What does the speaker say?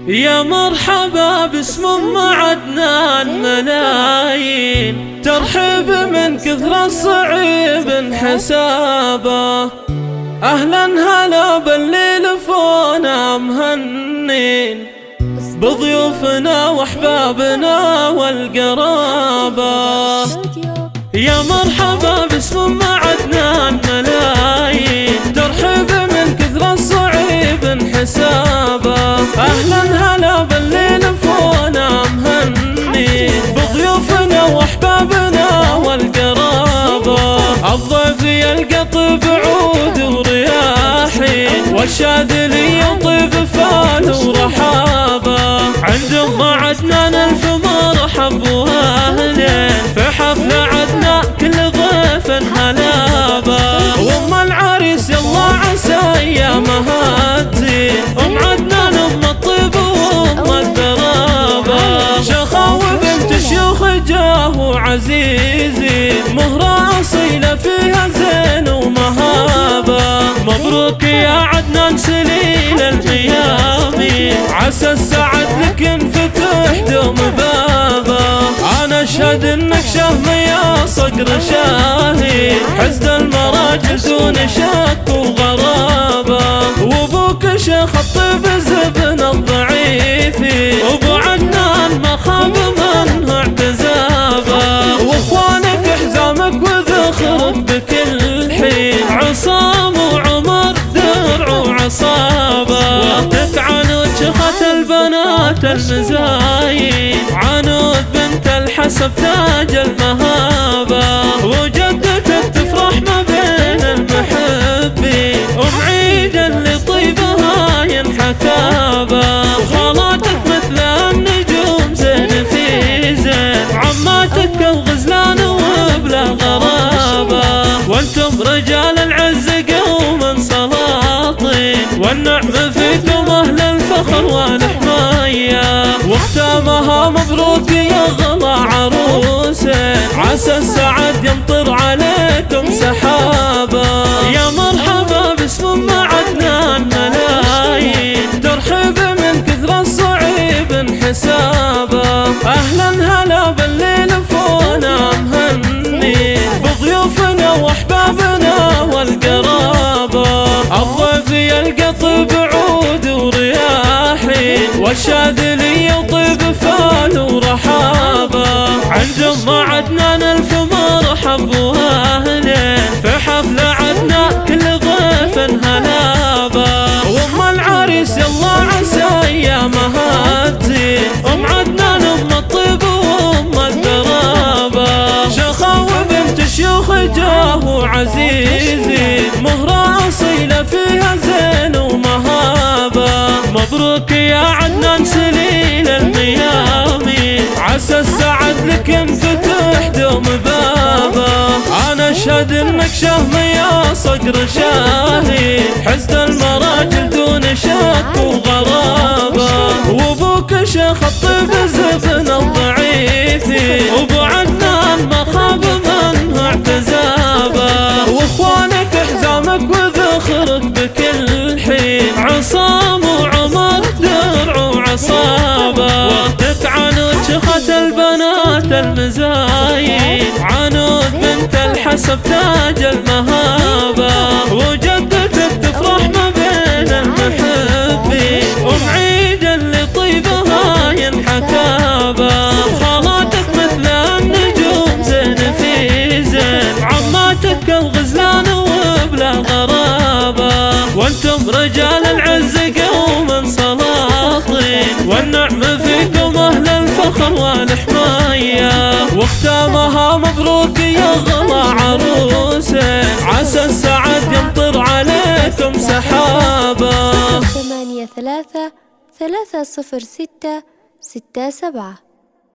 يا مرحبا باسم ام عدنان ملايين، ترحب من كثر الصعيب حسابه. اهلا هلا باللي لفونا مهنين، بضيوفنا واحبابنا والقرابه. يا مرحبا باسم ام عدنان ملايين، ترحب من كثر الصعيب حسابه. اهلا هلا باللي لفونا مهنين، بضيوفنا واحبابنا والقرابه. الضيف يلقى طيب عود ورياحين، والشاذلي يطيب فال ورحابه. عند ام عدنان الف مرحب واهلين، في حفل عدنان كل ضيف هلابه. وام العريس يلا عسى ايامها تزين، ام عدنان ام الطيب وام الدرابه. شخاوي بنت شيوخ جاه وعزيزين، مهرة اصيله فيها زين ومهابه. مبروك يا عدنان سليل الميامين، عسى السعد لك ينفتح دوم بابه. انا اشهد انك شهم يا صقر شاهي، حسن المراجل دون شك وغرابه. وابوك شيخ الطيب زبن الضعيفي، وابو عدنان ما خاب منه اعتزابه. واخوانك حزامك وذخرك بكل حين، عصام وعمر درع وعصابه. وقتك عنود شخت البنات المزايين، عنود بنت الحسب تاج المهابه. وجدتك تفرح ما بين المحبين، ام عيد اللي طيبها ينحكابه. وخالاتك مثل النجوم زين في زين، عماتك الغزلان وبلا غرابه. وانتم رجال العز قوم سلاطين، والنعم فيكم اهل الفخر والحمايه. واختامها مبروك يا غلا عروسين، عسى السعد يمطر عليكم سحابه. يا مرحبا باسم ام عدنان ملايين، ترحب من كثر الصعيب حسابه. اهلا هلا باللي لفونا مهنين، بضيوفنا واحبابنا والقرابه. الضيف يلقى طيب عود ورياحين، والشاذلي يطيب فال ورحابه. عند ام عدنان الف مرحب واهلين، في حفل عدنان كل ضيف هلابه. وام العريس يلا عسى ايامها تزين، ام عدنان ام الطيب وام الدرابه. شخاوي بنت شيوخ جاه وعزيزين، مهرة اصيله فيها زين ومهابه. مبروك يا عدنان سليل الميامين، عسى السعد لك ينفتح دوم بابه. انا اشهد انك شهم يا صقر شاهي، حسن المراجل دون شك وغرابه. وابوك شيخ الطيب زبن الضعيفي، وابو عدنان ما خاب منه اعتزابه. واخوانك حزامك وذخرك بكل حين، عصام وعمر درع وعصابه. وقتك عنود شخت البنات المزايين، عنود بنت الحسب تاج المهابه. وجدتك تفرح ما بين المحبين، ام عيد اللي طيبها ينحكابه. خالاتك مثل النجوم زين في زين، عماتك الغزلان وبلا غرابه. وانتم رجال العز قوم سلاطين، والنعم فيكم اهل الفخر والحمايه. واختامها مبروك يا غلا عروسين، عسى السعد يمطر عليكم سحابه. 83 306 67